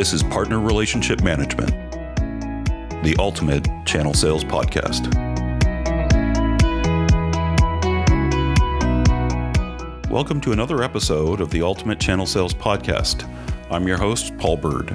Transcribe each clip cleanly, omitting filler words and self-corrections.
This is Partner Relationship Management, the ultimate channel sales podcast. Welcome to another episode of the Ultimate Channel Sales Podcast. I'm your host, Paul Bird.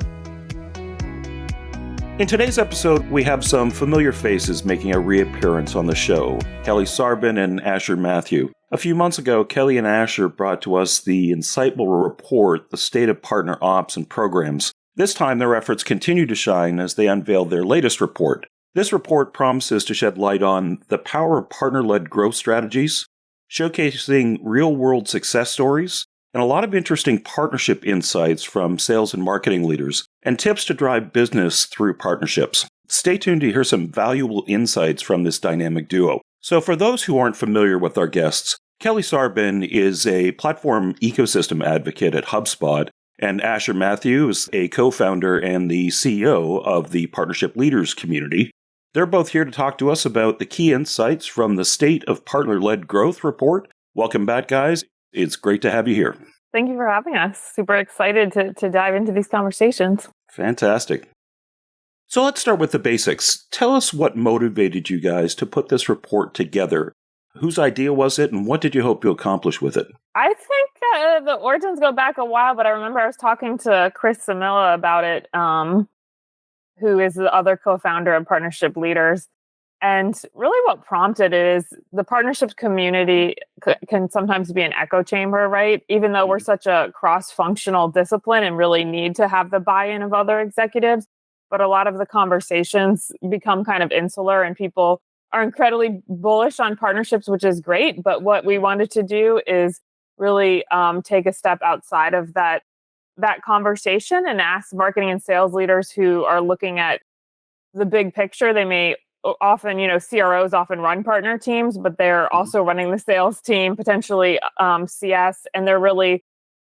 In today's episode, we have some familiar faces making a reappearance on the show. Sarabyn and Asher Mathew. A few months ago, Kelly and Asher brought to us the insightful report, The State of Partner Ops and Programs. This time, their efforts continue to shine as they unveiled their latest report. This report promises to shed light on the power of partner-led growth strategies, showcasing real-world success stories, and a lot of interesting partnership insights from sales and marketing leaders, and tips to drive business through partnerships. Stay tuned to hear some valuable insights from this dynamic duo. So for those who aren't familiar with our guests, Kelly Sarabyn is a platform ecosystem advocate at HubSpot, and Asher Mathew is a co-founder and the CEO of the Partnership Leaders community. They're both here to talk to us about the key insights from the State of Partner-Led Growth report. Welcome back, guys. It's great to have you here. Thank you for having us. Super excited to dive into these conversations. Fantastic. So let's start with the basics. Tell us what motivated you guys to put this report together. Whose idea was it, and what did you hope to accomplish with it? I think the origins go back a while, but I remember I was talking to Chris Samila about it, who is the other co-founder of Partnership Leaders. And really what prompted it is the partnerships community can sometimes be an echo chamber, right? Even though we're such a cross-functional discipline and really need to have the buy-in of other executives, but a lot of the conversations become kind of insular and people are incredibly bullish on partnerships, which is great. But what we wanted to do is really take a step outside of that conversation and ask marketing and sales leaders who are looking at the big picture. They may often, CROs often run partner teams, but they're also running the sales team, potentially CS, and they're really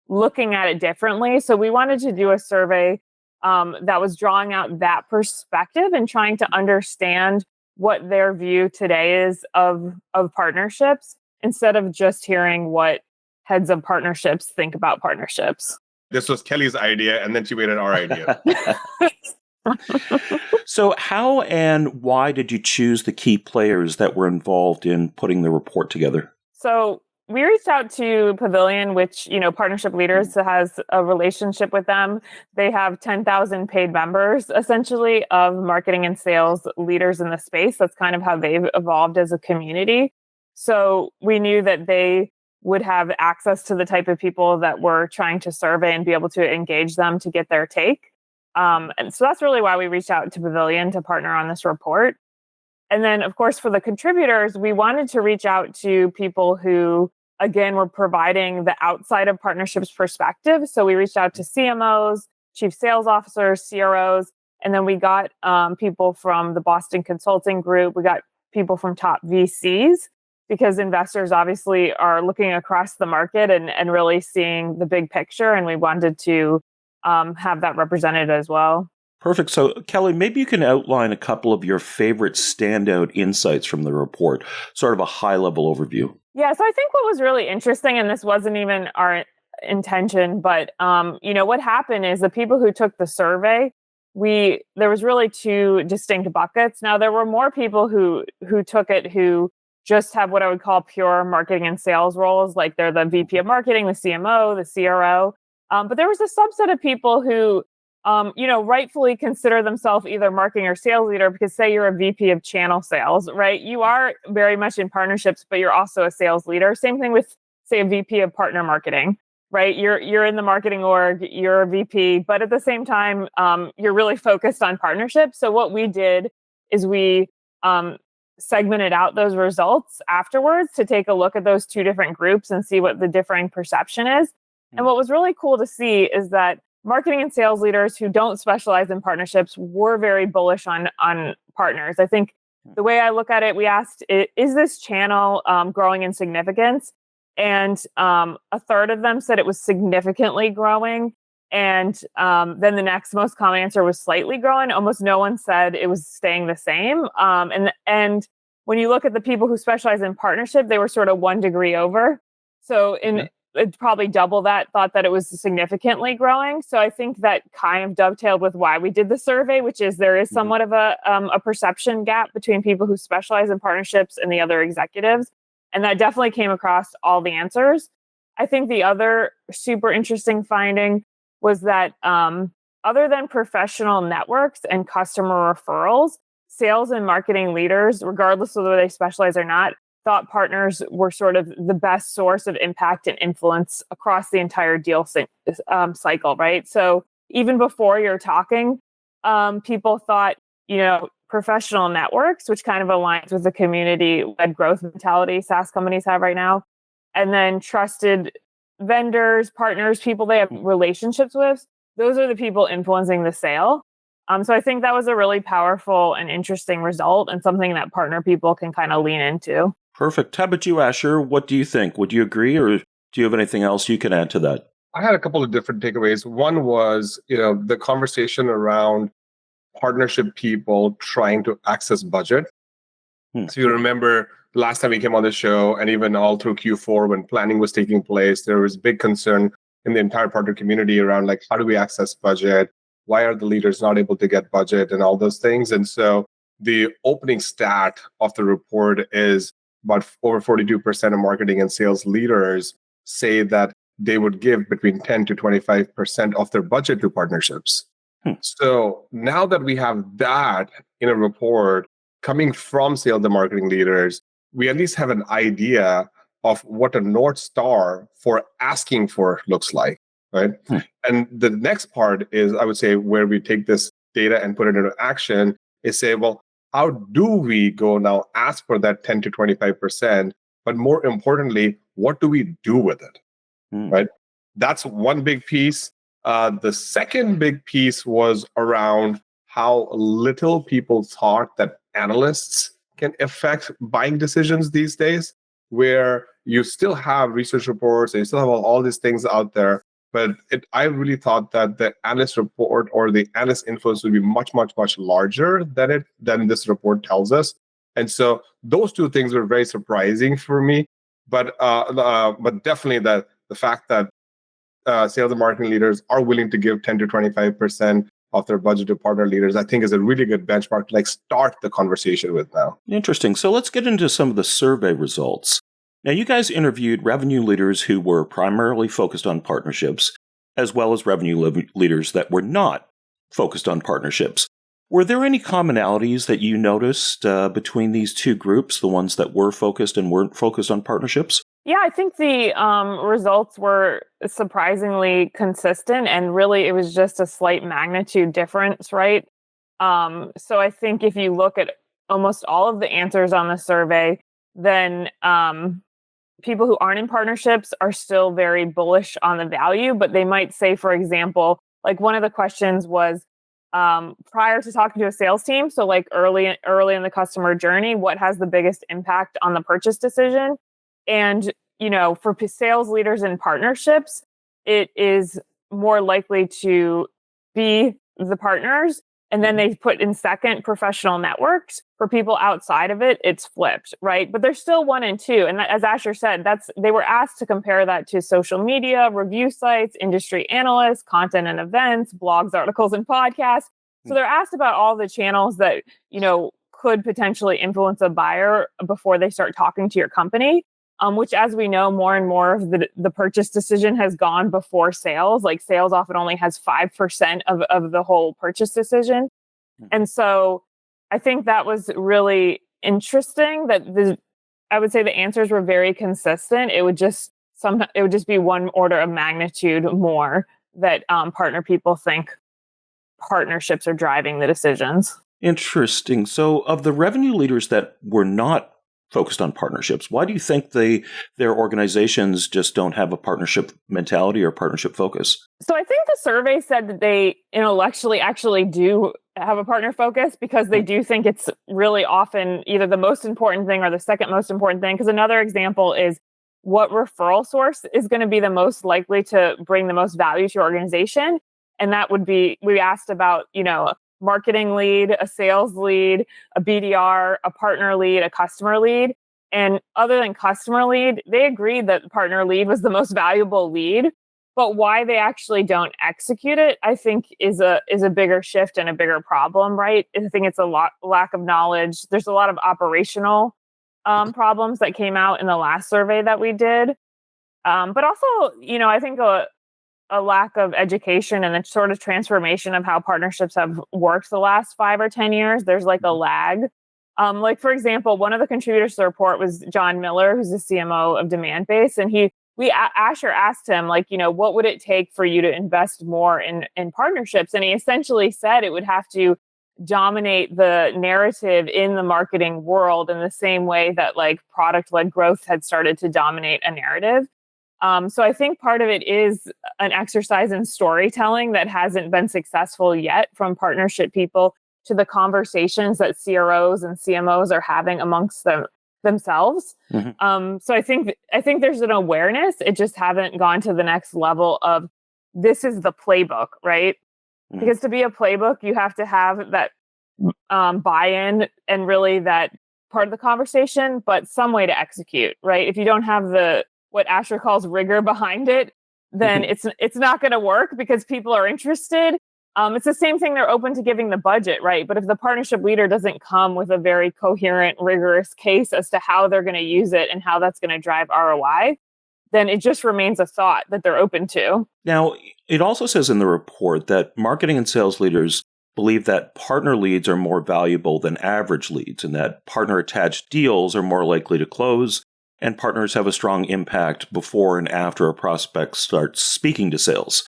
looking at it differently. So we wanted to do a survey that was drawing out that perspective and trying to understand what their view today is of partnerships, instead of just hearing what heads of partnerships think about partnerships. This was Kelly's idea, and then she made it our idea. So how and why did you choose the key players that were involved in putting the report together? So we reached out to Pavilion, which, Partnership Leaders has a relationship with them. They have 10,000 paid members, essentially, of marketing and sales leaders in the space. That's kind of how they've evolved as a community. So we knew that they would have access to the type of people that we're trying to survey and be able to engage them to get their take. And so that's really why we reached out to Pavilion to partner on this report. And then, of course, for the contributors, we wanted to reach out to people who, again, were providing the outside of partnerships perspective. So we reached out to CMOs, chief sales officers, CROs, and then we got people from the Boston Consulting Group. We got people from top VCs, because investors obviously are looking across the market and really seeing the big picture. And we wanted to have that represented as well. Perfect. So, Kelly, maybe you can outline a couple of your favorite standout insights from the report, sort of a high-level overview. Yeah, so I think what was really interesting, and this wasn't even our intention, but what happened is the people who took the survey, there was really two distinct buckets. Now, there were more people who took it who just have what I would call pure marketing and sales roles, like they're the VP of marketing, the CMO, the CRO. But there was a subset of people who, rightfully consider themselves either marketing or sales leader, because say you're a VP of channel sales, right? You are very much in partnerships, but you're also a sales leader. Same thing with, say, a VP of partner marketing, right? You're in the marketing org, you're a VP, but at the same time, you're really focused on partnerships. So what we did is we segmented out those results afterwards to take a look at those two different groups and see what the differing perception is. And what was really cool to see is that marketing and sales leaders who don't specialize in partnerships were very bullish on partners. I think the way I look at it, we asked, is this channel growing in significance? And a third of them said it was significantly growing. And then the next most common answer was slightly growing. Almost no one said it was staying the same. And when you look at the people who specialize in partnership, they were sort of 1 degree over. So probably double that, thought that it was significantly growing. So I think that kind of dovetailed with why we did the survey, which is there is somewhat of a perception gap between people who specialize in partnerships and the other executives. And that definitely came across all the answers. I think the other super interesting finding was that other than professional networks and customer referrals, sales and marketing leaders, regardless of whether they specialize or not, thought partners were sort of the best source of impact and influence across the entire deal cycle, right? So even before you're talking, people thought, professional networks, which kind of aligns with the community-led growth mentality SaaS companies have right now, and then trusted vendors, partners, people they have relationships with, those are the people influencing the sale. So I think that was a really powerful and interesting result and something that partner people can kind of lean into. Perfect. How about you, Asher? What do you think? Would you agree, or do you have anything else you can add to that? I had a couple of different takeaways. One was, the conversation around partnership people trying to access budget. So you remember last time we came on the show, and even all through Q4 when planning was taking place, there was big concern in the entire partner community around how do we access budget? Why are the leaders not able to get budget and all those things? And so the opening stat of the report is about over 42% of marketing and sales leaders say that they would give between 10 to 25% of their budget to partnerships. So now that we have that in a report coming from sales and marketing leaders, we at least have an idea of what a North Star for asking for looks like, right? And the next part is, I would say, where we take this data and put it into action is say, well, how do we go now ask for that 10 to 25%? But more importantly, what do we do with it, right? That's one big piece. The second big piece was around how little people thought that analysts can affect buying decisions these days, where you still have research reports and you still have all these things out there. But I really thought that the analyst report or the analyst influence would be much, much, much larger than this report tells us. And so those two things were very surprising for me. But definitely the fact that sales and marketing leaders are willing to give 10 to 25% of their budget to partner leaders, I think is a really good benchmark to start the conversation with now. Interesting. So let's get into some of the survey results. Now, you guys interviewed revenue leaders who were primarily focused on partnerships, as well as revenue leaders that were not focused on partnerships. Were there any commonalities that you noticed between these two groups, the ones that were focused and weren't focused on partnerships? Yeah, I think the results were surprisingly consistent, and really it was just a slight magnitude difference, right? So I think if you look at almost all of the answers on the survey, then people who aren't in partnerships are still very bullish on the value, but they might say, for example, one of the questions was prior to talking to a sales team, so early in the customer journey, what has the biggest impact on the purchase decision? And, for sales leaders in partnerships, it is more likely to be the partners. And then they put in second professional networks. For people outside of it, it's flipped, right? But there's still 1 and 2. And as Asher said, they were asked to compare that to social media, review sites, industry analysts, content and events, blogs, articles, and podcasts. So they're asked about all the channels that, could potentially influence a buyer before they start talking to your company. Which, as we know, more and more of the purchase decision has gone before sales. Sales often only has 5% of the whole purchase decision. And so I think that was really interesting that I would say the answers were very consistent. It would just be one order of magnitude more that partner people think partnerships are driving the decisions. Interesting. So of the revenue leaders that were not focused on partnerships, why do you think their organizations just don't have a partnership mentality or partnership focus? So I think the survey said that they intellectually actually do have a partner focus because they do think it's really often either the most important thing or the second most important thing. Because another example is what referral source is going to be the most likely to bring the most value to your organization. And that would be, we asked about, marketing lead, a sales lead, a BDR, a partner lead, a customer lead. And other than customer lead, they agreed that partner lead was the most valuable lead. But why they actually don't execute it, I think, is a bigger shift and a bigger problem, right? I think it's a lack of knowledge. There's a lot of operational problems that came out in the last survey that we did. But also, I think a lack of education and the sort of transformation of how partnerships have worked the last 5 or 10 years. There's like a lag. Like, for example, one of the contributors to the report was John Miller, who's the CMO of Demandbase. And Asher asked him, like, what would it take for you to invest more in partnerships? And he essentially said it would have to dominate the narrative in the marketing world in the same way that like product-led growth had started to dominate a narrative. So I think part of it is an exercise in storytelling that hasn't been successful yet, from partnership people to the conversations that CROs and CMOs are having amongst themselves. Mm-hmm. So I think there's an awareness. It just haven't gone to the next level of this is the playbook, right? Mm-hmm. Because to be a playbook, you have to have that buy-in and really that part of the conversation, but some way to execute, right? If you don't have what Asher calls rigor behind it, then it's not going to work because people are interested. It's the same thing. They're open to giving the budget, right? But if the partnership leader doesn't come with a very coherent, rigorous case as to how they're going to use it and how that's going to drive ROI, then it just remains a thought that they're open to. Now, it also says in the report that marketing and sales leaders believe that partner leads are more valuable than average leads, and that partner-attached deals are more likely to close, and partners have a strong impact before and after a prospect starts speaking to sales.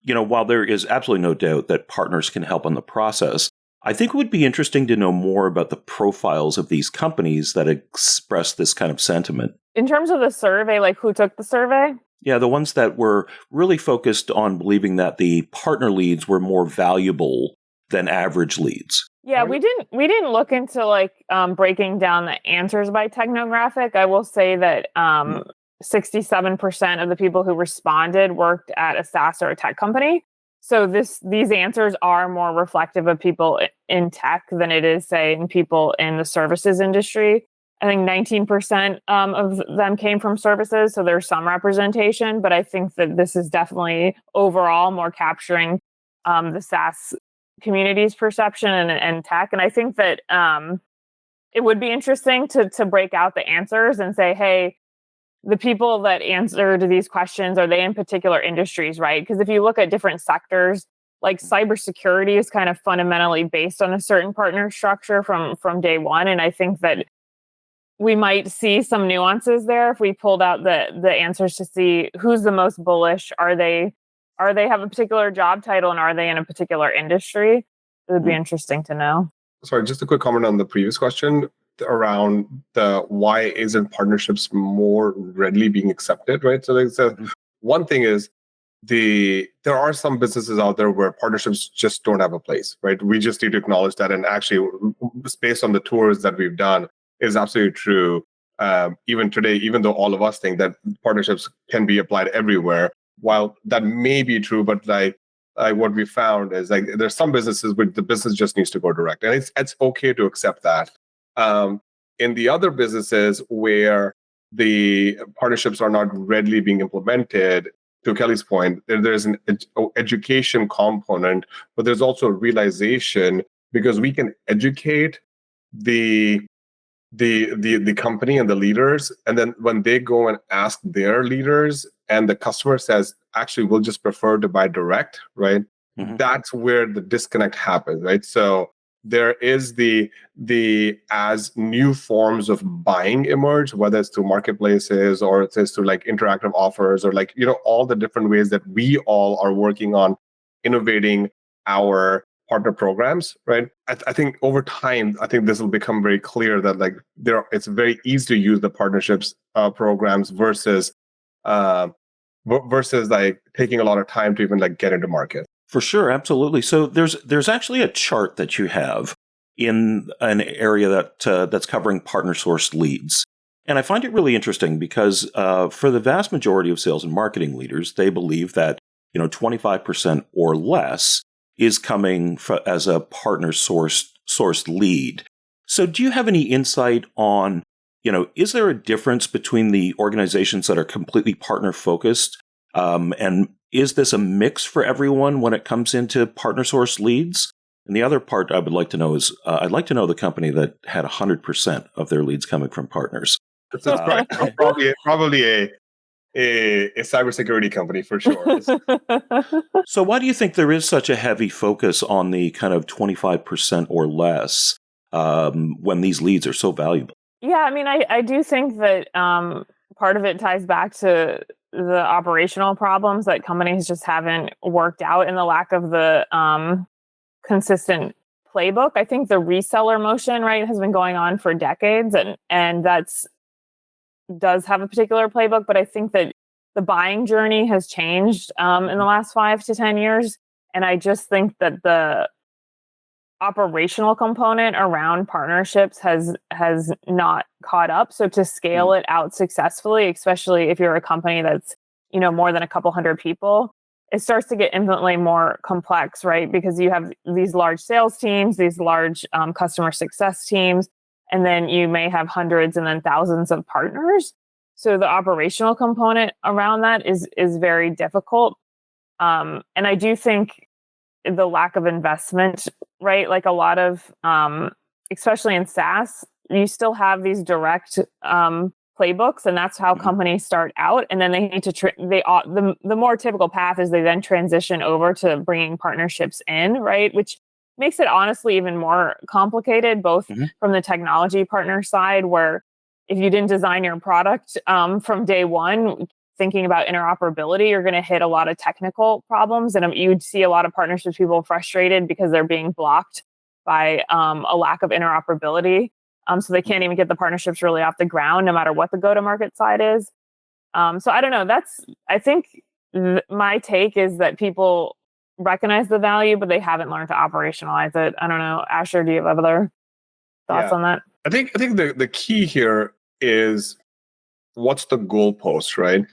While there is absolutely no doubt that partners can help on the process, I think it would be interesting to know more about the profiles of these companies that express this kind of sentiment. In terms of the survey, like who took the survey? Yeah, the ones that were really focused on believing that the partner leads were more valuable than average leads. Yeah, we didn't look into like breaking down the answers by technographic. I will say that 67% of the people who responded worked at a SaaS or a tech company. So these answers are more reflective of people in tech than it is, say, in people in the services industry. I think 19% of them came from services, so there's some representation. But I think that this is definitely overall more capturing the SaaS community's perception and tech. And I think that it would be interesting to break out the answers and say, hey, the people that answered these questions, are they in particular industries, right? Because if you look at different sectors, like cybersecurity is kind of fundamentally based on a certain partner structure from day one. And I think that we might see some nuances there if we pulled out the answers to see who's the most bullish. Are they have a particular job title, and are they in a particular industry? It would be interesting to know. Sorry, just a quick comment on the previous question around the why isn't partnerships more readily being accepted, right? So there's one thing is there are some businesses out there where partnerships just don't have a place, right? We just need to acknowledge that, and actually, based on the tours that we've done, is absolutely true. Even today, even though all of us think that partnerships can be applied everywhere, while that may be true, but like what we found is like there's some businesses where the business just needs to go direct, and it's okay to accept that. In the other businesses where the partnerships are not readily being implemented, to Kelly's point, there's an education component, but there's also a realization, because we can educate the company and the leaders, and then when they go and ask their leaders and the customer says, actually, we'll just prefer to buy direct, right? Mm-hmm. That's where the disconnect happens, right? So there is as new forms of buying emerge, whether it's through marketplaces or it's through like interactive offers or like, all the different ways that we all are working on innovating our partner programs, right? I think over time, I think this will become very clear that like it's very easy to use the partnerships programs versus like taking a lot of time to even like get into market. For sure, absolutely. So there's actually a chart that you have in an area that's covering partner-sourced leads. And I find it really interesting because for the vast majority of sales and marketing leaders, they believe that 25% or less is coming as a partner-sourced lead. So do you have any insight on is there a difference between the organizations that are completely partner focused? And is this a mix for everyone when it comes into partner source leads? And the other part I would like to know is, I'd like to know the company that had 100% of their leads coming from partners. It's probably a cybersecurity company for sure. So why do you think there is such a heavy focus on the kind of 25% or less when these leads are so valuable? Yeah, I mean, I do think that part of it ties back to the operational problems that companies just haven't worked out and the lack of the consistent playbook. I think the reseller motion, right, has been going on for decades, and does have a particular playbook, but I think that the buying journey has changed in the last 5 to 10 years. And I just think that the operational component around partnerships has not caught up. So to scale it out successfully, especially if you're a company that's, more than a couple hundred people, it starts to get infinitely more complex, right? Because you have these large sales teams, these large customer success teams, and then you may have hundreds and then thousands of partners. So the operational component around that is very difficult. And I do think the lack of investment, right? Like a lot of, especially in SaaS, you still have these direct playbooks, and that's how companies start out. And then they need to, the more typical path is they then transition over to bringing partnerships in, right? Which makes it honestly even more complicated, both from the technology partner side, where if you didn't design your product from day one, thinking about interoperability, you're going to hit a lot of technical problems. And you'd see a lot of partnerships people frustrated because they're being blocked by a lack of interoperability. So they can't even get the partnerships really off the ground, no matter what the go-to-market side is. So I don't know. I think my take is that people recognize the value, but they haven't learned to operationalize it. I don't know. Asher, do you have other thoughts on that? I think the key here is what's the goalpost, right?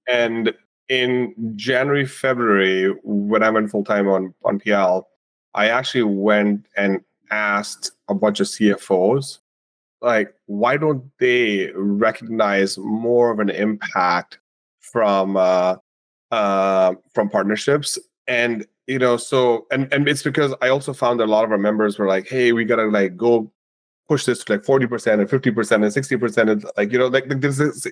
And in January, February, when I went full-time on PL, I actually went and asked a bunch of CFOs, like, why don't they recognize more of an impact from partnerships? And so it's because I also found that a lot of our members were like, hey, we gotta like go push this to like 40% and 50% and 60%. And like this is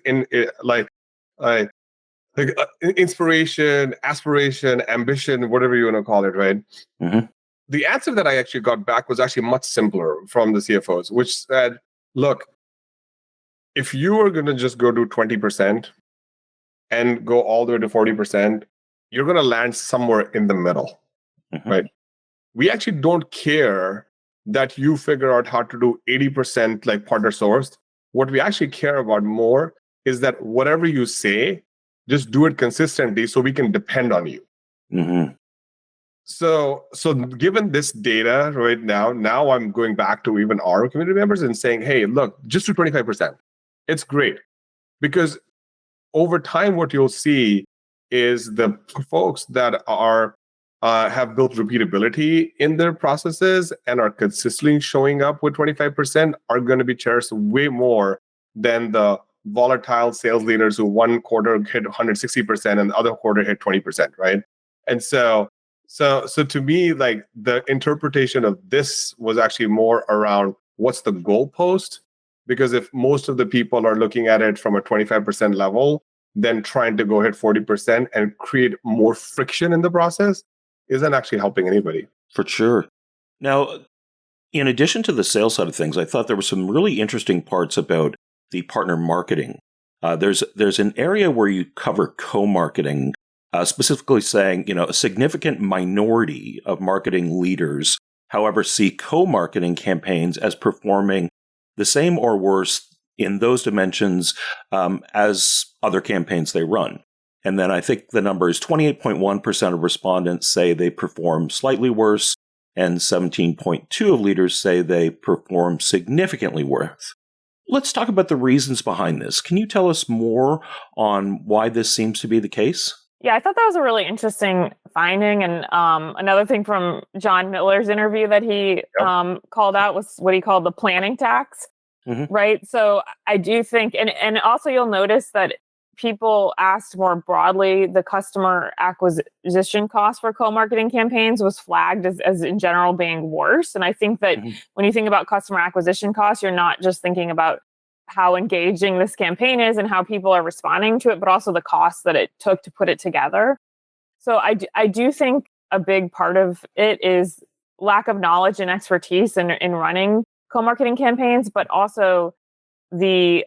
inspiration, aspiration, ambition, whatever you want to call it, right? The answer that I actually got back was actually much simpler from the CFOs, which said, look, if you are going to just go do 20% and go all the way to 40%, you're going to land somewhere in the middle, right? We actually don't care that you figure out how to do 80% like partner sourced. What we actually care about more is that whatever you say, just do it consistently so we can depend on you. So given this data right now I'm going back to even our community members and saying, hey, look, just do 25%. It's great. Because over time, what you'll see is the folks that are have built repeatability in their processes and are consistently showing up with 25% are going to be cherished way more than the volatile sales leaders who one quarter hit 160% and the other quarter hit 20%, right? And so to me, like the interpretation of this was actually more around what's the goalpost? Because if most of the people are looking at it from a 25% level, then trying to go hit 40% and create more friction in the process isn't actually helping anybody. For sure. Now, in addition to the sales side of things, I thought there were some really interesting parts about the partner marketing. There's an area where you cover co-marketing, specifically saying, a significant minority of marketing leaders, however, see co-marketing campaigns as performing the same or worse in those dimensions as other campaigns they run. And then I think the number is 28.1% of respondents say they perform slightly worse, and 17.2% of leaders say they perform significantly worse. Let's talk about the reasons behind this. Can you tell us more on why this seems to be the case? Yeah, I thought that was a really interesting finding. And another thing from John Miller's interview that he called out was what he called the planning tax. right? So I do think, and also you'll notice that people asked more broadly, the customer acquisition cost for co-marketing campaigns was flagged as in general being worse. And I think that when you think about customer acquisition costs, you're not just thinking about how engaging this campaign is and how people are responding to it, but also the cost that it took to put it together. So I do think a big part of it is lack of knowledge and expertise in running co-marketing campaigns, but also the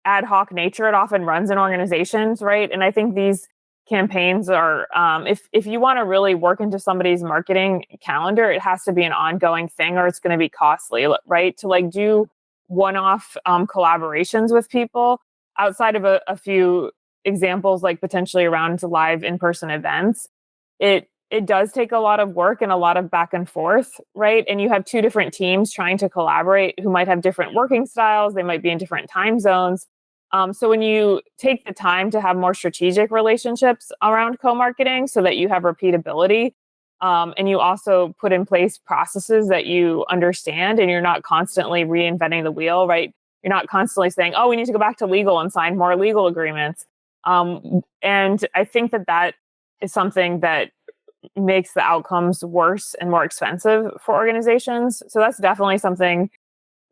ad hoc nature it often runs in organizations, right? And I think these campaigns are, if you want to really work into somebody's marketing calendar, it has to be an ongoing thing or it's going to be costly, right? To like do one-off collaborations with people outside of a few examples, like potentially around live in-person events, it does take a lot of work and a lot of back and forth, right? And you have two different teams trying to collaborate who might have different working styles. They might be in different time zones. So when you take the time to have more strategic relationships around co-marketing so that you have repeatability, and you also put in place processes that you understand and you're not constantly reinventing the wheel, right? You're not constantly saying, oh, we need to go back to legal and sign more legal agreements. And I think that is something that makes the outcomes worse and more expensive for organizations. So that's definitely something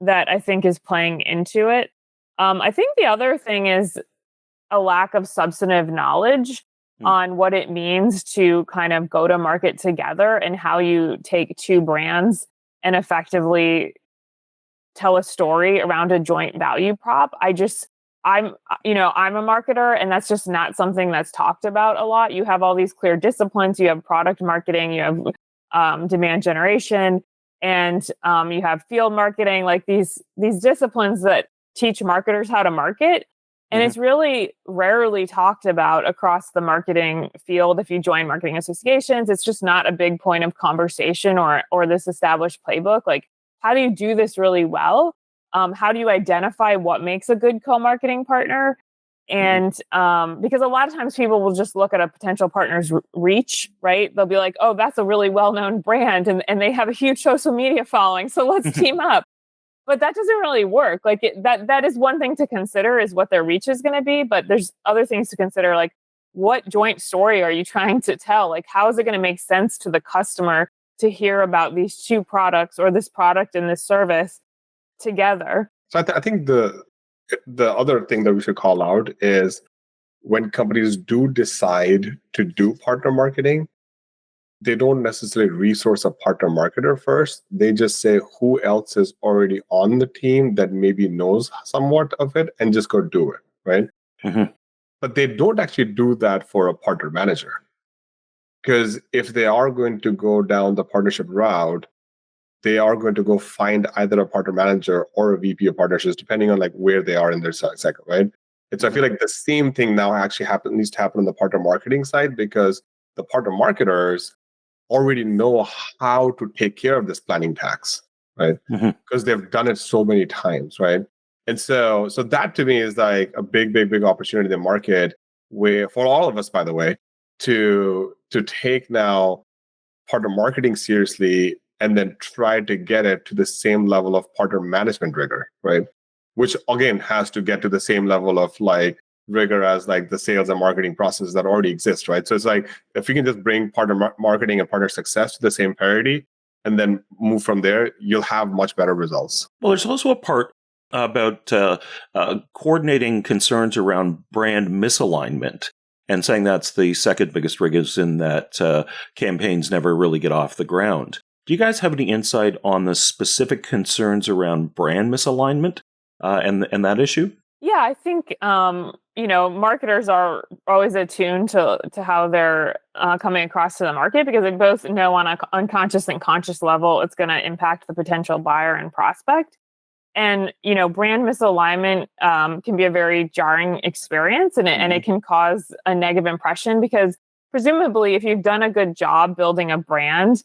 that I think is playing into it. I think the other thing is a lack of substantive knowledge on what it means to kind of go to market together and how you take two brands and effectively tell a story around a joint value prop. I'm a marketer, and that's just not something that's talked about a lot. You have all these clear disciplines. You have product marketing, you have demand generation, and you have field marketing, like these disciplines that teach marketers how to market. And it's really rarely talked about across the marketing field. If you join marketing associations, it's just not a big point of conversation or this established playbook. Like, how do you do this really well? How do you identify what makes a good co-marketing partner? And because a lot of times people will just look at a potential partner's reach, right? They'll be like, oh, that's a really well-known brand and they have a huge social media following, so let's team up. But that doesn't really work. Like that is one thing to consider, is what their reach is going to be. But there's other things to consider, like what joint story are you trying to tell? Like, how is it going to make sense to the customer to hear about these two products or this product and this service together? So I think the other thing that we should call out is when companies do decide to do partner marketing, they don't necessarily resource a partner marketer first. They just say who else is already on the team that maybe knows somewhat of it and just go do it, right? But they don't actually do that for a partner manager. Because if they are going to go down the partnership route, they are going to go find either a partner manager or a VP of partnerships, depending on like where they are in their cycle, right? And so I feel like the same thing now actually needs to happen on the partner marketing side, because the partner marketers already know how to take care of this planning tax, right? Because they've done it so many times, right? And so that to me is like a big opportunity in the market, where for all of us, by the way, to take now partner marketing seriously and then try to get it to the same level of partner management rigor, right? Which again has to get to the same level of like rigor as like the sales and marketing process that already exists, right? So it's like, if you can just bring partner marketing and partner success to the same parity and then move from there, you'll have much better results. Well, there's also a part about coordinating concerns around brand misalignment and saying that's the second biggest reason that campaigns never really get off the ground. Do you guys have any insight on the specific concerns around brand misalignment and that issue? Yeah, I think marketers are always attuned to how they're coming across to the market, because they both know on an unconscious and conscious level it's going to impact the potential buyer and prospect. And brand misalignment can be a very jarring experience, and it can cause a negative impression, because presumably if you've done a good job building a brand,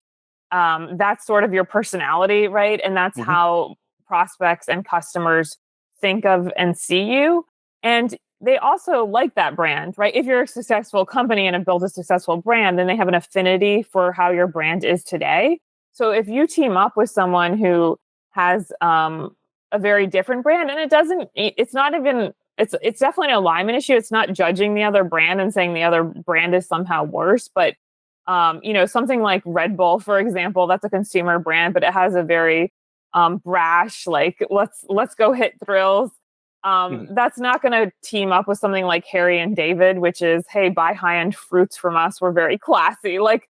that's sort of your personality, right? And that's how prospects and customers think of and see you. And they also like that brand, right? If you're a successful company and have built a successful brand, then they have an affinity for how your brand is today. So if you team up with someone who has a very different brand, and it's definitely an alignment issue. It's not judging the other brand and saying the other brand is somehow worse, but something like Red Bull, for example, that's a consumer brand, but it has a very brash, like let's go hit thrills. That's not going to team up with something like Harry and David, which is, hey, buy high-end fruits from us. We're very classy. Like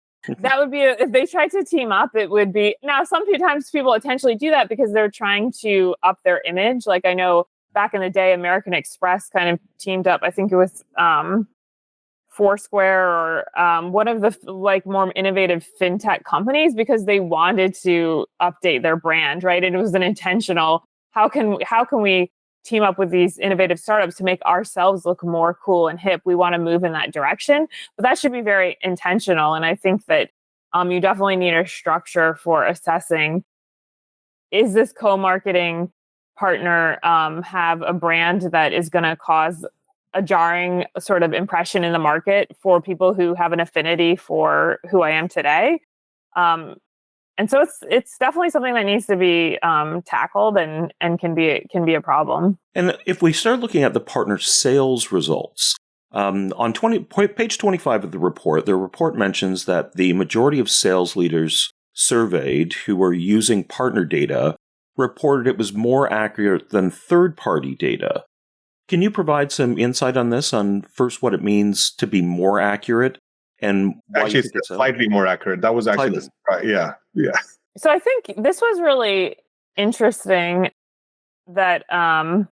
that would be, if they tried to team up, it would be, now sometimes people intentionally do that because they're trying to up their image. Like I know back in the day, American Express kind of teamed up. I think it was Foursquare or one of the like more innovative fintech companies because they wanted to update their brand, right? And it was an intentional, how can we team up with these innovative startups to make ourselves look more cool and hip? We want to move in that direction, but that should be very intentional. And I think that you definitely need a structure for assessing, is this co-marketing partner have a brand that is going to cause a jarring sort of impression in the market for people who have an affinity for who I am today? And so it's definitely something that needs to be tackled and can be a problem. And if we start looking at the partner sales results, on page 25 of the report mentions that the majority of sales leaders surveyed who were using partner data reported it was more accurate than third-party data. Can you provide some insight on this, on first what it means to be more accurate and why actually it's slightly more accurate? That was actually yeah. So I think this was really interesting that the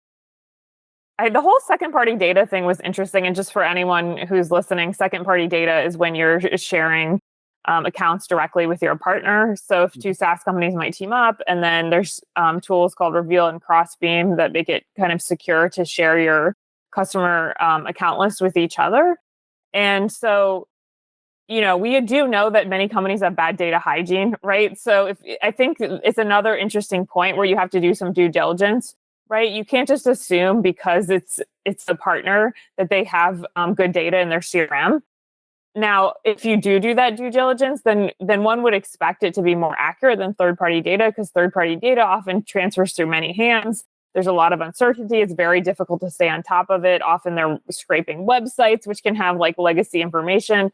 whole second-party data thing was interesting. And just for anyone who's listening, second-party data is when you're sharing accounts directly with your partner. So if two SaaS companies might team up, and then there's tools called Reveal and Crossbeam that make it kind of secure to share your customer account list with each other. And so, we do know that many companies have bad data hygiene, right? So I think it's another interesting point where you have to do some due diligence, right? You can't just assume because it's a partner that they have good data in their CRM. Now, if you do that due diligence, then one would expect it to be more accurate than third-party data, because third-party data often transfers through many hands. There's a lot of uncertainty. It's very difficult to stay on top of it. Often they're scraping websites, which can have like legacy information.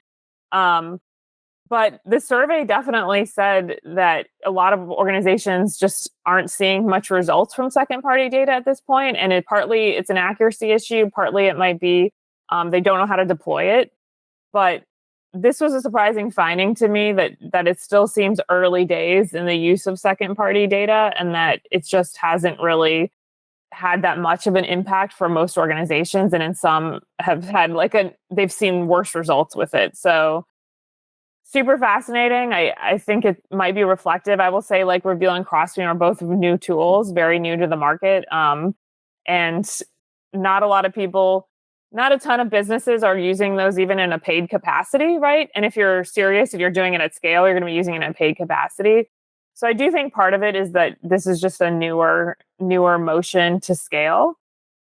But the survey definitely said that a lot of organizations just aren't seeing much results from second-party data at this point. And partly it's an accuracy issue. Partly it might be they don't know how to deploy it. But this was a surprising finding to me that it still seems early days in the use of second-party data, and that it just hasn't really had that much of an impact for most organizations. And in some have had they've seen worse results with it. So super fascinating. I think it might be reflective. I will say like Reveal and Crossbeam are both new tools, very new to the market. And not a ton of businesses are using those even in a paid capacity, right? And if you're serious, if you're doing it at scale, you're going to be using it in a paid capacity. So I do think part of it is that this is just a newer motion to scale.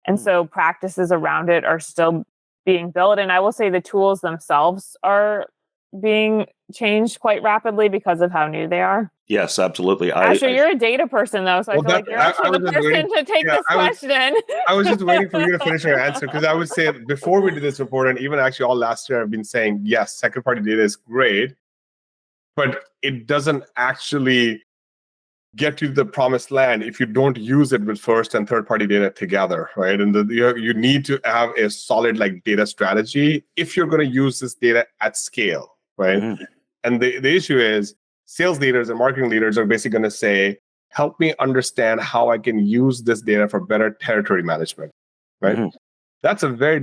And so practices around it are still being built. And I will say the tools themselves are being changed quite rapidly because of how new they are. Yes, absolutely. Asher, you're a data person, though, so I feel like you're actually the person to take this question. I was just waiting for you to finish your answer, because I would say before we did this report, and even actually all last year, I've been saying, yes, second-party data is great, but it doesn't actually get you to the promised land if you don't use it with first and third-party data together, right? And you need to have a solid data strategy if you're going to use this data at scale, right? Mm-hmm. And the issue is, sales leaders and marketing leaders are basically going to say, help me understand how I can use this data for better territory management, right? Mm-hmm. That's a very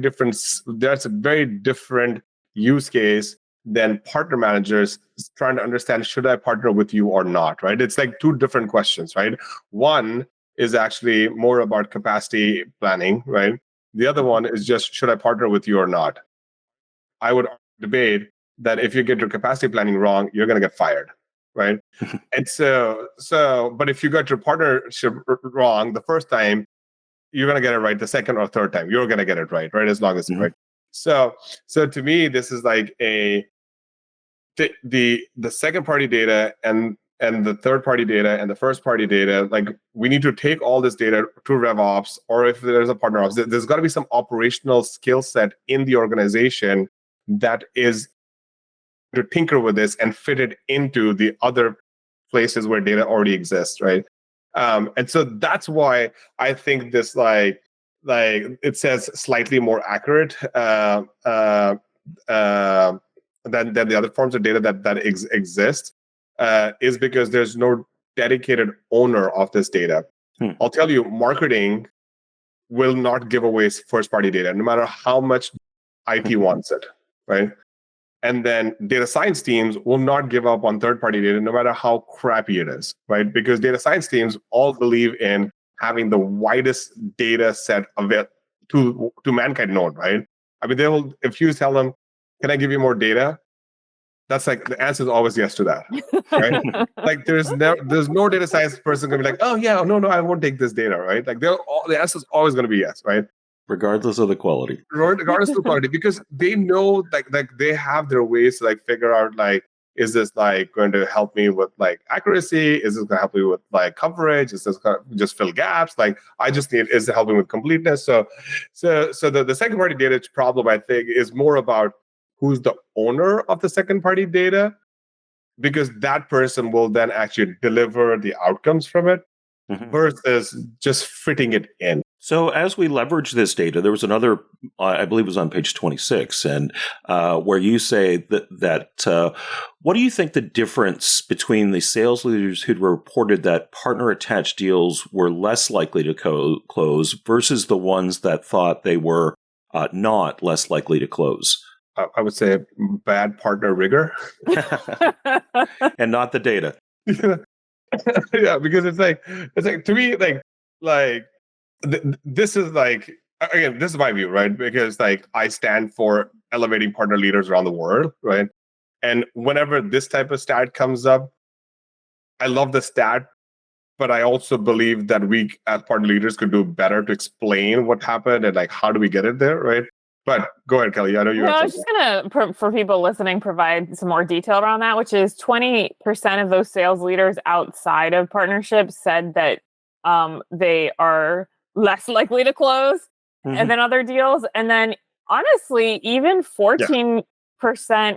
different use case than partner managers trying to understand, should I partner with you or not, right? It's like two different questions, right? One is actually more about capacity planning, right? The other one is just, should I partner with you or not? I would debate that if you get your capacity planning wrong, you're going to get fired. Right. And but if you got your partnership wrong the first time, you're going to get it right the second or third time. You're going to get it right, as long as it's right. So to me, this is like the second party data and and the third-party data and the first-party data, like we need to take all this data to RevOps, or if there's a partner ops, there's got to be some operational skill set in the organization that is to tinker with this and fit it into the other places where data already exists, right? And so that's why I think this like it says slightly more accurate than the other forms of data that exist, is because there's no dedicated owner of this data. I'll tell you, marketing will not give away first-party data, no matter how much IT wants it, right? And then data science teams will not give up on third-party data, no matter how crappy it is, right? Because data science teams all believe in having the widest data set available to mankind known, right? I mean, they will, if you tell them, can I give you more data? That's like, the answer is always yes to that, right? Like there's no data science person going to be like, oh yeah, no, I won't take this data, right? Like the answer is always going to be yes, right? Regardless of the quality. Regardless of the quality, because they know like they have their ways to like figure out like, is this like going to help me with like accuracy? Is this going to help me with like coverage? Is this going to just fill gaps? Like I just need, is it helping with completeness? So the second party data problem, I think, is more about who's the owner of the second party data, because that person will then actually deliver the outcomes from it versus just fitting it in. So as we leverage this data, there was another, I believe it was on page 26, and where you say that what do you think the difference between the sales leaders who reported that partner-attached deals were less likely to close versus the ones that thought they were not less likely to close? I would say bad partner rigor. And not the data. Yeah, because it's like to me, this is like, again, this is my view, right? Because like I stand for elevating partner leaders around the world, right? And whenever this type of stat comes up, I love the stat, but I also believe that we as partner leaders could do better to explain what happened and like how do we get it there, right? But go ahead, Kelly. I know you. No, I was just gonna, for people listening, provide some more detail around that, which is 20% of those sales leaders outside of partnerships said that they are less likely to close than other deals. And then honestly, even 14%,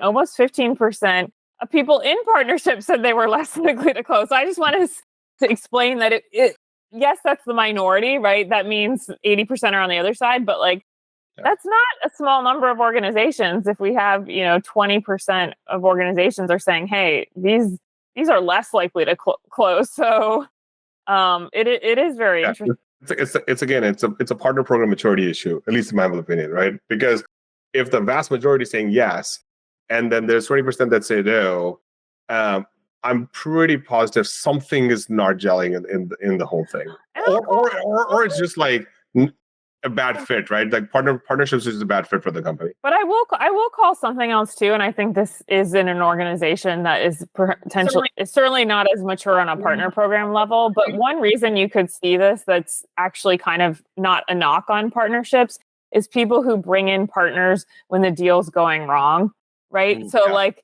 almost 15% of people in partnerships said they were less likely to close. So I just want to explain that it yes, that's the minority, right? That means 80% are on the other side, but like that's not a small number of organizations. If we have, 20% of organizations are saying, hey, these are less likely to close. So it is very interesting. It's a partner program maturity issue, at least in my humble opinion, right? Because if the vast majority is saying yes, and then there's 20% that say no, I'm pretty positive something is not gelling in the whole thing, or it's just like a bad fit, right? Like partnerships is a bad fit for the company. But I will call something else too, and I think this is in an organization that is potentially is certainly not as mature on a partner program level. But one reason you could see this that's actually kind of not a knock on partnerships is people who bring in partners when the deal's going wrong, right? So like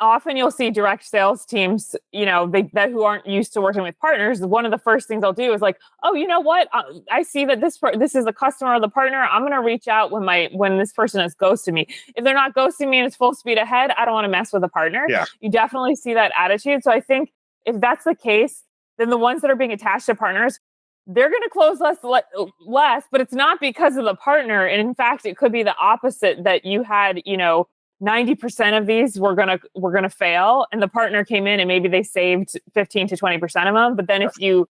often you'll see direct sales teams, that who aren't used to working with partners. One of the first things they'll do is like, oh, you know what? I see that this is a customer of the partner. I'm going to reach out when this person has ghosted me. If they're not ghosting me and it's full speed ahead, I don't want to mess with a partner. Yeah. You definitely see that attitude. So I think if that's the case, then the ones that are being attached to partners, they're going to close less, but it's not because of the partner. And in fact, it could be the opposite, that you had, 90% of these were gonna fail, and the partner came in and maybe they saved 15 to 20% of them. But then if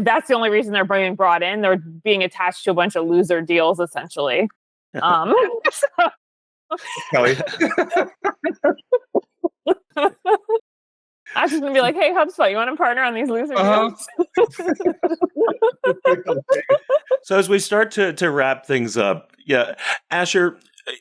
that's the only reason they're being brought in, they're being attached to a bunch of loser deals essentially. Kelly. I'm just gonna be like, hey, HubSpot, you want to partner on these loser deals? So as we start to wrap things up, Asher,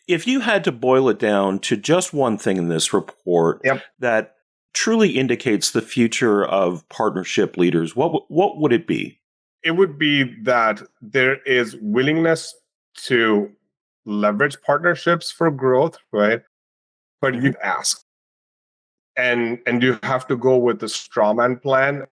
if you had to boil it down to just one thing in this report that truly indicates the future of partnership leaders, what would it be? It would be that there is willingness to leverage partnerships for growth, right? But you ask. And you have to go with the straw man plan,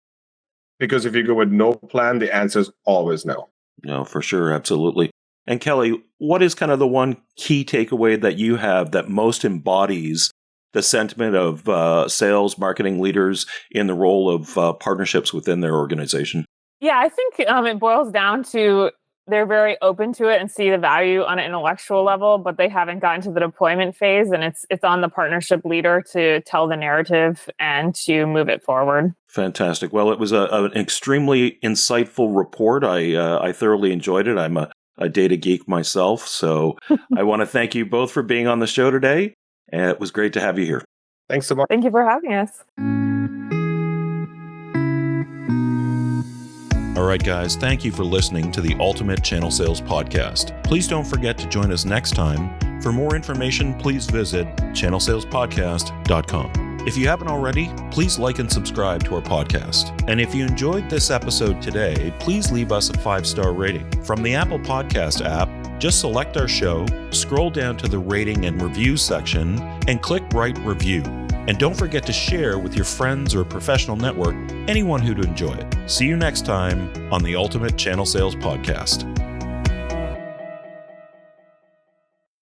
because if you go with no plan, the answer is always no. No, for sure. Absolutely. And Kelly, what is kind of the one key takeaway that you have that most embodies the sentiment of sales, marketing leaders in the role of partnerships within their organization? Yeah, I think it boils down to they're very open to it and see the value on an intellectual level, but they haven't gotten to the deployment phase, and it's on the partnership leader to tell the narrative and to move it forward. Fantastic. Well, it was an extremely insightful report. I thoroughly enjoyed it. I'm a data geek myself, so I want to thank you both for being on the show today, and it was great to have you here. Thanks so much. Thank you for having us. All right, guys, thank you for listening to the Ultimate Channel Sales Podcast. Please don't forget to join us next time. For more information, please visit channelsalespodcast.com. If you haven't already, please like and subscribe to our podcast. And if you enjoyed this episode today, please leave us a 5-star rating. From the Apple Podcast app, just select our show, scroll down to the rating and reviews section, and click Write Review. And don't forget to share with your friends or professional network anyone who'd enjoy it. See you next time on the Ultimate Channel Sales Podcast.